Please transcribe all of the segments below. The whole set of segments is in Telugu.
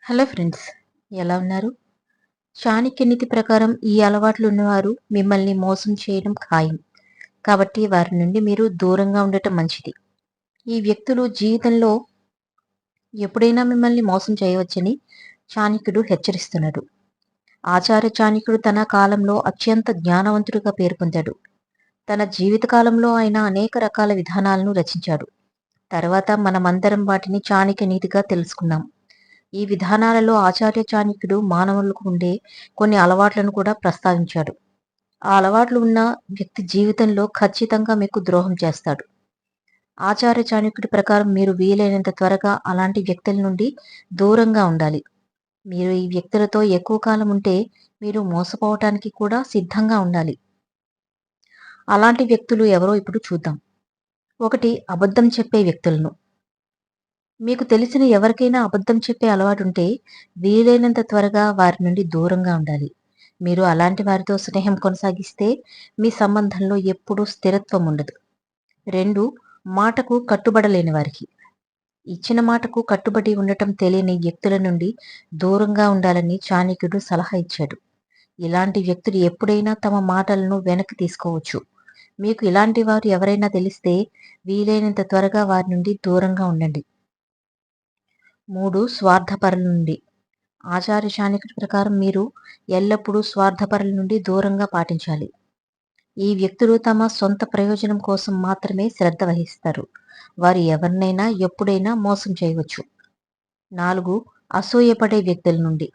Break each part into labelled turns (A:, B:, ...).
A: హలో ఫ్రెండ్స్, ఎలా ఉన్నారు? చాణక్య నీతి ప్రకారం ఈ అలవాట్లు ఉన్నవారు మిమ్మల్ని మోసం చేయడం ఖాయం. కాబట్టి వారి నుండి మీరు దూరంగా ఉండటం మంచిది. ఈ వ్యక్తులు జీవితంలో ఎప్పుడైనా మిమ్మల్ని మోసం చేయవచ్చని చాణక్యుడు హెచ్చరిస్తున్నాడు. ఆచార్య చాణక్యుడు తన కాలంలో అత్యంత జ్ఞానవంతుడిగా పేరు పొందాడు. తన జీవిత కాలంలో ఆయన అనేక రకాల విధానాలను రచించాడు. తర్వాత మనమందరం వాటిని చాణక్య నీతిగా తెలుసుకున్నాం. ఈ విధానాలలో ఆచార్య చాణక్యుడు మానవులకు ఉండే కొన్ని అలవాట్లను కూడా ప్రస్తావించాడు. ఆ అలవాట్లు ఉన్న వ్యక్తి జీవితంలో ఖచ్చితంగా మీకు ద్రోహం చేస్తాడు. ఆచార్య చాణక్యుడి ప్రకారం మీరు వీలైనంత త్వరగా అలాంటి వ్యక్తుల నుండి దూరంగా ఉండాలి. మీరు ఈ వ్యక్తులతో ఎక్కువ కాలం ఉంటే మీరు మోసపోవటానికి కూడా సిద్ధంగా ఉండాలి. అలాంటి వ్యక్తులు ఎవరో ఇప్పుడు చూద్దాం. 1. అబద్ధం చెప్పే వ్యక్తులను. మీకు తెలిసిన ఎవరికైనా అబద్ధం చెప్పే అలవాటుంటే వీలైనంత త్వరగా వారి నుండి దూరంగా ఉండాలి. మీరు అలాంటి వారితో స్నేహం కొనసాగిస్తే మీ సంబంధంలో ఎప్పుడూ స్థిరత్వం ఉండదు. 2. మాటకు కట్టుబడలేని వారికి. ఇచ్చిన మాటకు కట్టుబడి ఉండటం తెలియని వ్యక్తుల నుండి దూరంగా ఉండాలని చాణక్యుడు సలహా ఇచ్చాడు. ఇలాంటి వ్యక్తులు ఎప్పుడైనా తమ మాటలను వెనక్కి తీసుకోవచ్చు. మీకు ఇలాంటి వారు ఎవరైనా తెలిస్తే వీలైనంత త్వరగా వారి నుండి దూరంగా ఉండండి. 3. స్వార్థపరుల నుండి. ఆచార్య చాణక్యుడి ప్రకారం మీరు ఎల్లప్పుడూ స్వార్థపరుల నుండి దూరంగా పాటించాలి. ఈ వ్యక్తులు తమ సొంత ప్రయోజనం కోసం మాత్రమే శ్రద్ధ వహిస్తారు. వారు ఎవరినైనా ఎప్పుడైనా మోసం చేయవచ్చు. 4. అసూయపడే వ్యక్తుల నుండి.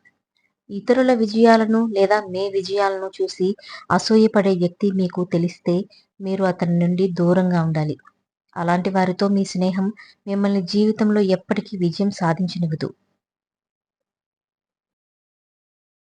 A: ఇతరుల విజయాలను లేదా మీ విజయాలను చూసి అసూయపడే వ్యక్తి మీకు తెలిస్తే మీరు అతని నుండి దూరంగా ఉండాలి. అలాంటి వారితో మీ స్నేహం మిమ్మల్ని జీవితంలో ఎప్పటికీ విజయం సాధించనివ్వదు.